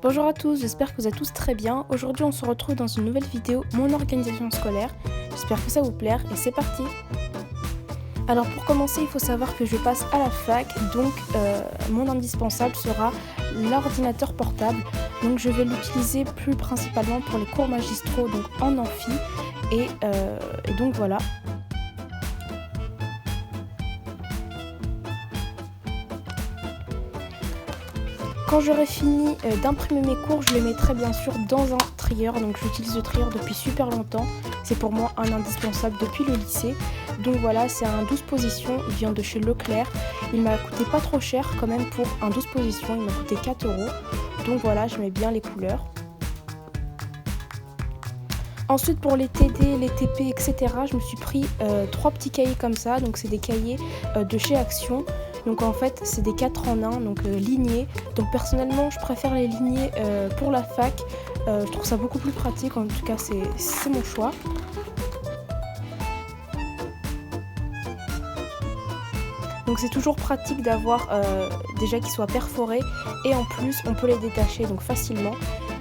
Bonjour à tous, j'espère que vous êtes tous très bien. Aujourd'hui on se retrouve dans une nouvelle vidéo, mon organisation scolaire. J'espère que ça vous plaire et c'est parti. Alors pour commencer, il faut savoir que je passe à la fac, donc mon indispensable sera l'ordinateur portable. Donc je vais l'utiliser plus principalement pour les cours magistraux, donc en amphi. Et donc voilà. Quand j'aurai fini d'imprimer mes cours, je les mettrai bien sûr dans un trieur. Donc j'utilise le trieur depuis super longtemps. C'est pour moi un indispensable depuis le lycée. Donc voilà, c'est un 12 positions, il vient de chez Leclerc. Il m'a coûté pas trop cher quand même pour un 12 positions, il m'a coûté 4 €. Donc voilà, je mets bien les couleurs. Ensuite pour les TD, les TP, etc., je me suis pris 3 petits cahiers comme ça. Donc c'est des cahiers de chez Action. Donc en fait c'est des 4 en 1, donc lignés. Donc personnellement je préfère les lignés pour la fac. Je trouve ça beaucoup plus pratique, en tout cas c'est mon choix. Donc c'est toujours pratique d'avoir déjà qu'ils soient perforés et en plus on peut les détacher donc facilement.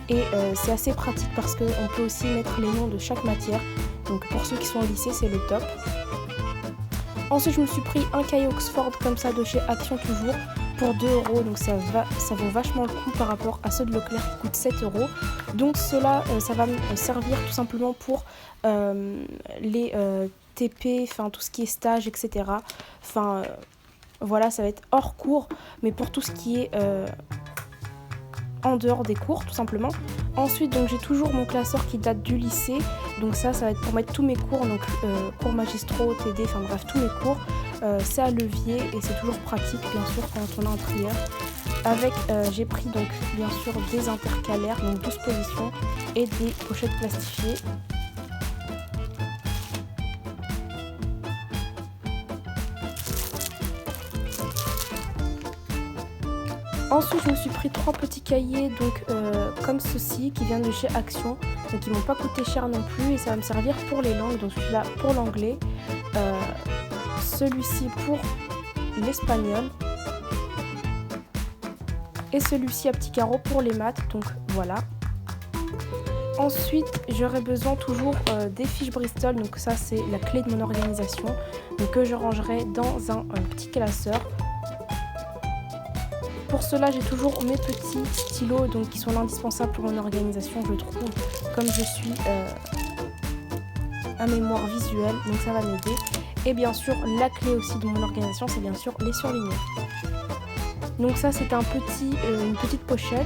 Et c'est assez pratique parce qu'on peut aussi mettre les noms de chaque matière. Donc pour ceux qui sont au lycée c'est le top. Ensuite je me suis pris un cahier Oxford comme ça de chez Action toujours pour 2 €. Donc ça vaut vachement le coup par rapport à ceux de Leclerc qui coûtent 7 €. Donc cela ça va me servir tout simplement pour les TP, enfin tout ce qui est stage, etc. Enfin voilà, ça va être hors cours, mais pour tout ce qui est en dehors des cours tout simplement. Ensuite donc j'ai toujours mon classeur qui date du lycée, donc ça va être pour mettre tous mes cours, donc cours magistraux, TD, enfin bref tous mes cours. C'est à levier et c'est toujours pratique bien sûr quand on a un trieur. Avec j'ai pris donc bien sûr des intercalaires, donc 12 positions et des pochettes plastifiées. Ensuite je me suis pris 3 petits cahiers donc comme ceci qui viennent de chez Action, donc ils m'ont pas coûté cher non plus et ça va me servir pour les langues. Donc celui-là pour l'anglais, celui-ci pour l'espagnol et celui-ci à petits carreaux pour les maths, donc voilà. Ensuite j'aurai besoin toujours des fiches Bristol, donc ça c'est la clé de mon organisation, donc que je rangerai dans un petit classeur. Pour cela, j'ai toujours mes petits stylos donc, qui sont indispensables pour mon organisation, je trouve, comme je suis à mémoire visuelle, donc ça va m'aider. Et bien sûr, la clé aussi de mon organisation, c'est bien sûr les surligneurs. Donc ça, c'est une petite pochette.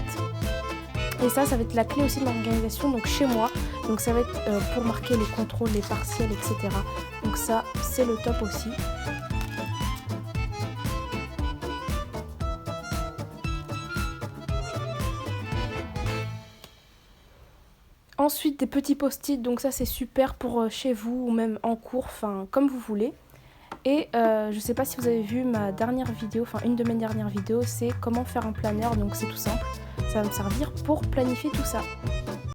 Et ça va être la clé aussi de l'organisation, donc chez moi. Donc ça va être pour marquer les contrôles, les partiels, etc. Donc ça, c'est le top aussi. Ensuite des petits post-it, donc ça c'est super pour chez vous ou même en cours, enfin comme vous voulez. Et je sais pas si vous avez vu ma dernière vidéo, enfin une de mes dernières vidéos, c'est comment faire un planeur, donc c'est tout simple. Ça va me servir pour planifier tout ça.